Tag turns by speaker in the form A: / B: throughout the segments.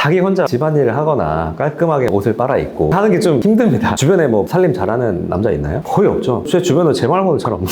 A: 자기 혼자 집안일을 하거나 깔끔하게 옷을 빨아입고 하는 게 좀 힘듭니다. 주변에 뭐 살림 잘하는 남자 있나요? 거의 없죠. 제 주변은 제 말고는 잘 없는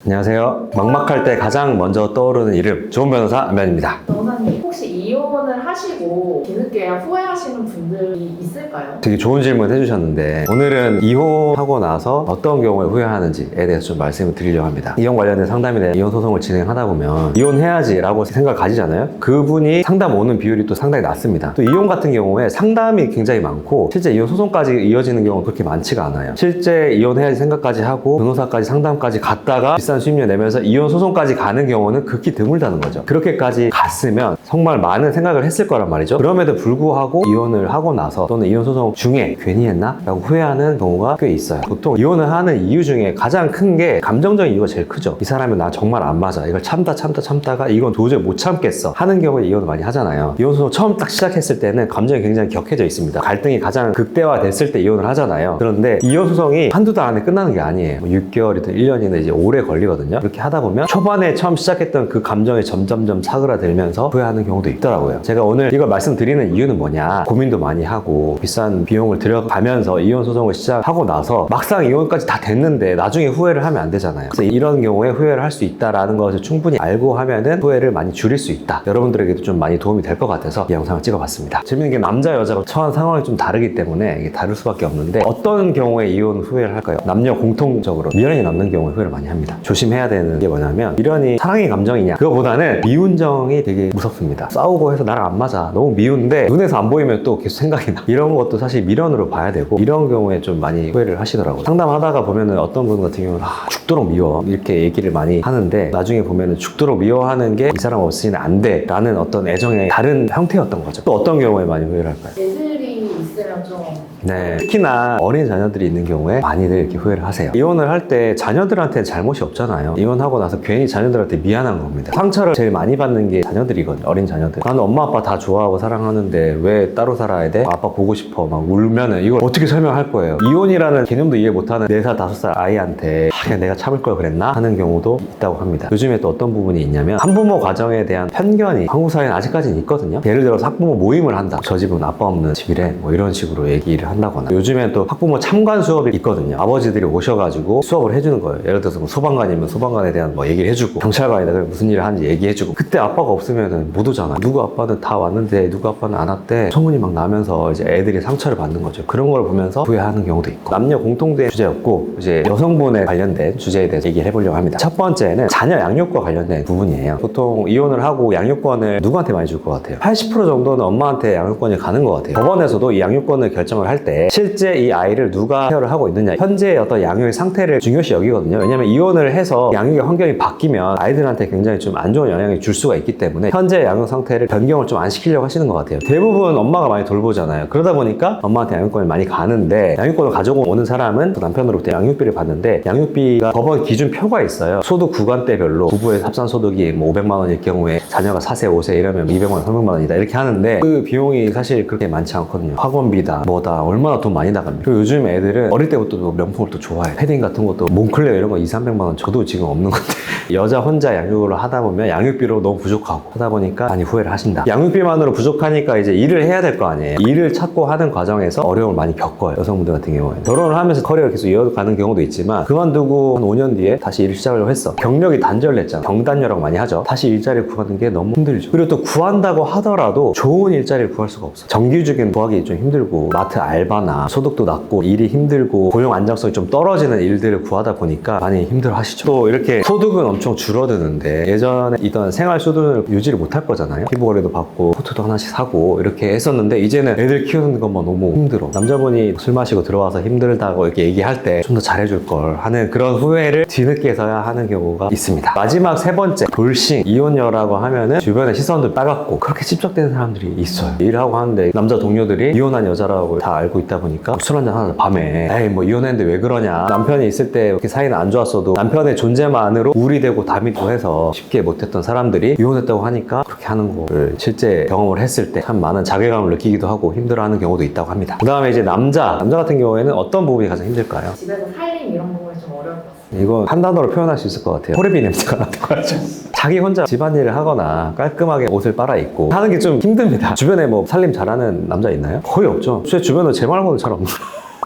A: 안녕하세요. 막막할 때 가장 먼저 떠오르는 이름, 좋은 변호사 안면입니다.
B: 변호사님, 혹시 이혼을 하시고 뒤늦게 후회하시는 분들이 있을까요?
A: 되게 좋은 질문 해주셨는데 오늘은 이혼하고 나서 어떤 경우에 후회하는지에 대해서 좀 말씀을 드리려고 합니다. 이혼 관련된 상담이나 이혼 소송을 진행하다 보면 이혼해야지 라고 생각을 가지잖아요. 그분이 상담 오는 비율이 또 상당히 낮습니다. 또 이혼 같은 경우에 상담이 굉장히 많고 실제 이혼 소송까지 이어지는 경우는 그렇게 많지가 않아요. 실제 이혼해야지 생각까지 하고 변호사까지 상담까지 갔다가 비싼 수임료 내면서 이혼 소송까지 가는 경우는 극히 드물다는 거죠. 그렇게까지 갔으면 정말 많은 생각을 했을 거란 말이죠. 그럼에도 불구하고 이혼을 하고 나서 또는 이혼 소송 중에 괜히 했나? 라고 후회하는 경우가 꽤 있어요. 보통 이혼을 하는 이유 중에 가장 큰 게 감정적인 이유가 제일 크죠. 이 사람은 나 정말 안 맞아. 이걸 참다가 이건 도저히 못 참겠어 하는 경우에 이혼을 많이 하잖아요. 이혼 소송 처음 딱 시작했을 때는 감정이 굉장히 격해져 있습니다. 갈등이 가장 극대화됐을 때 이혼을 하잖아요. 그런데 이혼 소송이 한두 달 안에 끝나는 게 아니에요. 6개월이든 1년이든 이제 오래 걸리거든요. 그렇게 하다 보면 초반에 처음 시작했던 그 감정이 점점점 사그라들면서 후회하는 경우도 있더라고요. 제가 오늘 이걸 말씀드리는 이유는 뭐냐, 고민도 많이 하고 비싼 비용을 들여가면서 이혼 소송을 시작하고 나서 막상 이혼까지 다 됐는데 나중에 후회를 하면 안 되잖아요. 그래서 이런 경우에 후회를 할 수 있다라는 것을 충분히 알고 하면은 후회를 많이 줄일 수 있다. 여러분들에게도 좀 많이 도움이 될 것 같아서 이 영상을 찍어봤습니다. 재밌는 게 남자 여자가 처한 상황이 좀 다르기 때문에 이게 다를 수밖에 없는데 어떤 경우에 이혼 후회를 할까요? 남녀 공통적으로 미련이 남는 경우에 후회를 많이 합니다. 조심해야 되는 게 뭐냐면 미련이 사랑의 감정이냐, 그거보다는 미운정이 되게 무섭습니다. 싸우고 해서 나랑 안 맞아, 너무 미운데 눈에서 안 보이면 또 계속 생각이 나. 이런 것도 사실 미련으로 봐야 되고 이런 경우에 좀 많이 후회를 하시더라고요. 상담하다가 보면은 어떤 분 같은 경우는 죽도록 미워 이렇게 얘기를 많이 하는데 나중에 보면은 죽도록 미워하는 게 이 사람 없이는 안 돼 라는 어떤 애정의 다른 형태였던 거죠. 또 어떤 경우에 많이 후회를 할까요?
B: 애들이 있으면 좀
A: 네, 특히나 어린 자녀들이 있는 경우에 많이들 이렇게 후회를 하세요. 이혼을 할 때 자녀들한테는 잘못이 없잖아요. 이혼하고 나서 괜히 자녀들한테 미안한 겁니다. 상처를 제일 많이 받는 게 자녀들이거든요. 어린 자녀들. 나는 엄마 아빠 다 좋아하고 사랑하는데 왜 따로 살아야 돼? 아빠 보고 싶어 막 울면은 이걸 어떻게 설명할 거예요. 이혼이라는 개념도 이해 못하는 4살 5살 아이한테 그냥 내가 참을 걸 그랬나? 하는 경우도 있다고 합니다. 요즘에 또 어떤 부분이 있냐면 한부모 가정에 대한 편견이 한국 사회는 아직까지는 있거든요. 예를 들어서 학부모 모임을 한다. 저 집은 아빠 없는 집이래. 뭐 이런 식으로 얘기를 한다거나 요즘엔 또 학부모 참관 수업이 있거든요. 아버지들이 오셔가지고 수업을 해주는 거예요. 예를 들어서 뭐 소방관이면 소방관에 대한 뭐 얘기를 해주고 경찰관이다 그러면 무슨 일을 하는지 얘기해주고 그때 아빠가 없으면은 못 오잖아. 누구 아빠는 다 왔는데 누구 아빠는 안 왔대. 소문이 막 나면서 이제 애들이 상처를 받는 거죠. 그런 걸 보면서 후회하는 경우도 있고 남녀 공통된 주제였고 이제 여성분에 관련된 주제에 대해서 얘기를 해보려고 합니다. 첫 번째는 자녀 양육과 관련된 부분이에요. 보통 이혼을 하고 양육권을 누구한테 많이 줄 것 같아요? 80% 정도는 엄마한테 양육권이 가는 것 같아요. 법원에서도 이 양육권을 결정을 할 때 실제 이 아이를 누가 케어를 하고 있느냐 현재의 어떤 양육의 상태를 중요시 여기거든요. 왜냐면 이혼을 해서 양육의 환경이 바뀌면 아이들한테 굉장히 좀 안 좋은 영향을 줄 수가 있기 때문에 현재 양육 상태를 변경을 좀 안 시키려고 하시는 것 같아요. 대부분 엄마가 많이 돌보잖아요. 그러다 보니까 엄마한테 양육권이 많이 가는데 양육권을 가지고 오는 사람은 남편으로부터 양육비를 받는데 양육비가 법원 기준표가 있어요. 소득 구간대별로 부부의 합산소득이 뭐 500만 원일 경우에 자녀가 4세 5세 이러면 200만 원 300만 원이다 이렇게 하는데 그 비용이 사실 그렇게 많지 않거든요. 학원비다 뭐다 얼마나 돈 많이 나갑니까? 그리고 요즘 애들은 어릴 때부터 명품을 또 좋아해. 패딩 같은 것도 몽클레어 이런 거 200~300만 원 저도 지금 없는 건데 여자 혼자 양육을 하다 보면 양육비로 너무 부족하고 하다 보니까 많이 후회를 하신다. 양육비만으로 부족하니까 이제 일을 해야 될 거 아니에요. 일을 찾고 하는 과정에서 어려움을 많이 겪어요. 여성분들 같은 경우에는 결혼을 하면서 커리어를 계속 이어가는 경우도 있지만 그만두고 한 5년 뒤에 다시 일을 시작하려고 했어. 경력이 단절됐잖아. 경단녀라고 많이 하죠. 다시 일자리를 구하는 게 너무 힘들죠. 그리고 또 구한다고 하더라도 좋은 일자리를 구할 수가 없어요. 정규직은 구하기 좀 힘들고 마트 알바나 소득도 낮고 일이 힘들고 고용 안정성이 좀 떨어지는 일들을 구하다 보니까 많이 힘들어 하시죠. 또 이렇게 소득은 엄청 줄어드는데 예전에 있던 생활 수준을 유지를 못할 거잖아요. 피부 거래도 받고 코트도 하나씩 사고 이렇게 했었는데 이제는 애들 키우는 것만 너무 힘들어. 남자분이 술 마시고 들어와서 힘들다고 이렇게 얘기할 때 좀 더 잘해줄 걸 하는 그런 후회를 뒤늦게서야 하는 경우가 있습니다. 마지막 세 번째, 돌싱. 이혼녀라고 하면은 주변의 시선도 따갑고 그렇게 찝적대는 사람들이 있어요. 일하고 하는데 남자 동료들이 이혼한 여자라고 다 알고 있다 보니까 술 한잔 하는 밤에 에이 뭐 이혼했는데 왜 그러냐. 남편이 있을 때 이렇게 사이는 안 좋았어도 남편의 존재만으로 우울되고 담이 돼서 쉽게 못했던 사람들이 이혼했다고 하니까 그렇게 하는 거를 실제 경험을 했을 때 참 많은 자괴감을 느끼기도 하고 힘들어하는 경우도 있다고 합니다. 그 다음에 이제 남자 같은 경우에는 어떤 부분이 가장 힘들까요?
B: 집에서 살림 이런 부분이 좀 어려울 것 같아요.
A: 이거 한 단어로 표현할 수 있을 것 같아요. 호레비 냄새가 나는 거죠. 자기 혼자 집안일을 하거나 깔끔하게 옷을 빨아입고 하는 게 좀 힘듭니다. 주변에 뭐 살림 잘하는 남자 있나요? 거의 없죠. 제 주변에 제 말고는 잘 없는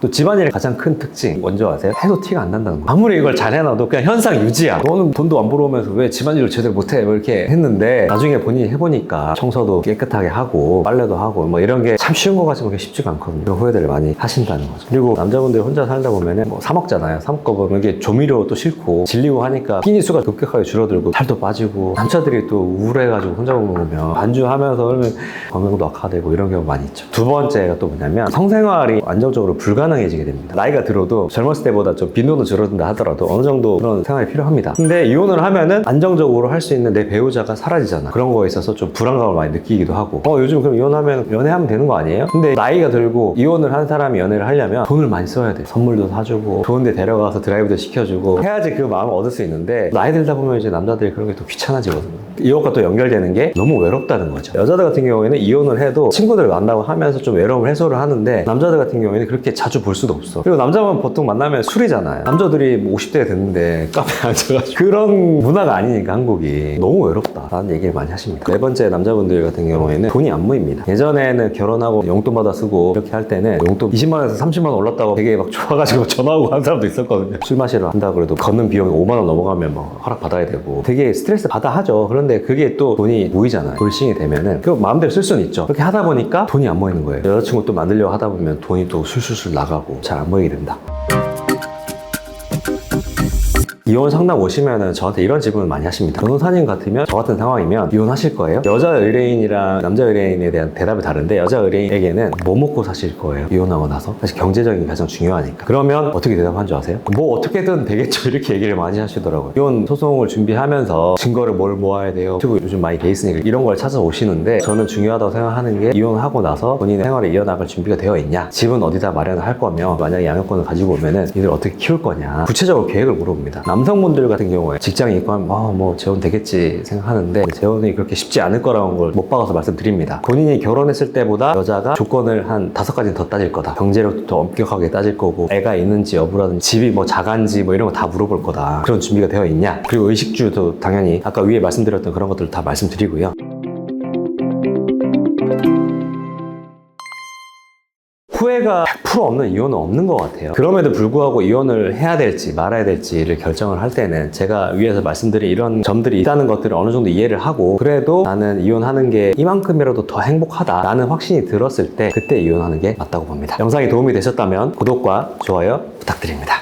A: 또 집안일의 가장 큰 특징 뭔지 아세요? 해도 티가 안 난다는 거. 아무리 이걸 잘 해놔도 그냥 현상 유지야. 너는 돈도 안 벌어오면서 왜 집안일을 제대로 못해? 뭐 이렇게 했는데 나중에 본인이 해보니까 청소도 깨끗하게 하고 빨래도 하고 뭐 이런 게 참 쉬운 거 같지만 그게 쉽지가 않거든요. 그런 후회들을 많이 하신다는 거죠. 그리고 남자분들이 혼자 살다 보면은 뭐 사 먹잖아요. 사 먹고 보면 이게 조미료도 싫고 질리고 하니까 끼니 수가 급격하게 줄어들고 살도 빠지고 남자들이 또 우울해가지고 혼자 먹으면 반주하면서 그러면 건강도 악화되고 이런 경우 많이 있죠. 두 번째가 또 뭐냐면 성생활이 안정적으로 불가능해지게 됩니다. 나이가 들어도 젊었을 때보다 좀 빈도는 줄어든다 하더라도 어느 정도 그런 생활이 필요합니다. 근데 이혼을 하면은 안정적으로 할 수 있는 내 배우자가 사라지잖아. 그런 거에 있어서 좀 불안감을 많이 느끼기도 하고 요즘 그럼 이혼하면 연애하면 되는 거 아니에요? 근데 나이가 들고 이혼을 한 사람이 연애를 하려면 돈을 많이 써야 돼. 선물도 사주고 좋은 데 데려가서 드라이브도 시켜주고 해야지 그 마음을 얻을 수 있는데 나이 들다 보면 이제 남자들이 그런 게 또 귀찮아지거든요. 이것과 또 연결되는 게 너무 외롭다는 거죠. 여자들 같은 경우에는 이혼을 해도 친구들 만나고 하면서 좀 외로움을 해소를 하는데 남자들 같은 경우에는 그렇게 자주 볼 수도 없어. 그리고 남자만 보통 만나면 술이잖아요. 남자들이 뭐 50대가 됐는데 카페에 앉아가지고 그런 문화가 아니니까 한국이 너무 외롭다 라는 얘기를 많이 하십니다. 네 번째, 남자분들 같은 경우에는 돈이 안 모입니다. 예전에는 결혼하고 용돈 받아 쓰고 이렇게 할 때는 용돈 20만 원에서 30만 원 올랐다고 되게 막 좋아가지고 전화하고 하는 사람도 있었거든요. 술 마시러 한다 그래도 걷는 비용이 5만 원 넘어가면 막 허락 받아야 되고 되게 스트레스 받아 하죠. 그런데 그게 또 돈이 모이잖아요. 돌싱이 되면은 그 마음대로 쓸 수는 있죠. 그렇게 하다 보니까 돈이 안 모이는 거예요. 여자친구 또 만들려고 하다 보면 돈이 또 술술술 나가고 잘 안 모이게 된다. 이혼 상담 오시면은 저한테 이런 질문을 많이 하십니다. 변호사님 같으면 저 같은 상황이면 이혼하실 거예요? 여자 의뢰인이랑 남자 의뢰인에 대한 대답이 다른데 여자 의뢰인에게는 뭐 먹고 사실 거예요? 이혼하고 나서? 사실 경제적인 게 가장 중요하니까. 그러면 어떻게 대답한 줄 아세요? 뭐 어떻게든 되겠죠. 이렇게 얘기를 많이 하시더라고요. 이혼 소송을 준비하면서 증거를 뭘 모아야 돼요? 유튜브 요즘 많이 돼 있으니까 이런 걸 찾아오시는데 저는 중요하다고 생각하는 게 이혼하고 나서 본인의 생활을 이어나갈 준비가 되어 있냐? 집은 어디다 마련을 할 거며 만약에 양육권을 가지고 오면은 이들 어떻게 키울 거냐? 구체적으로 계획을 물어봅니다. 남성분들 같은 경우에 직장이 있고 하면 뭐 재혼 되겠지 생각하는데 재혼이 그렇게 쉽지 않을 거라는 걸 못 박아서 말씀드립니다. 본인이 결혼했을 때보다 여자가 조건을 한 5가지는 더 따질 거다. 경제력도 더 엄격하게 따질 거고 애가 있는지 여부라든지 집이 뭐 작은지 뭐 이런 거 다 물어볼 거다. 그런 준비가 되어 있냐? 그리고 의식주도 당연히 아까 위에 말씀드렸던 그런 것들 다 말씀드리고요. 후회가 100% 없는 이혼은 없는 것 같아요. 그럼에도 불구하고 이혼을 해야 될지 말아야 될지를 결정을 할 때는 제가 위에서 말씀드린 이런 점들이 있다는 것들을 어느 정도 이해를 하고 그래도 나는 이혼하는 게 이만큼이라도 더 행복하다 라는 확신이 들었을 때 그때 이혼하는 게 맞다고 봅니다. 영상이 도움이 되셨다면 구독과 좋아요 부탁드립니다.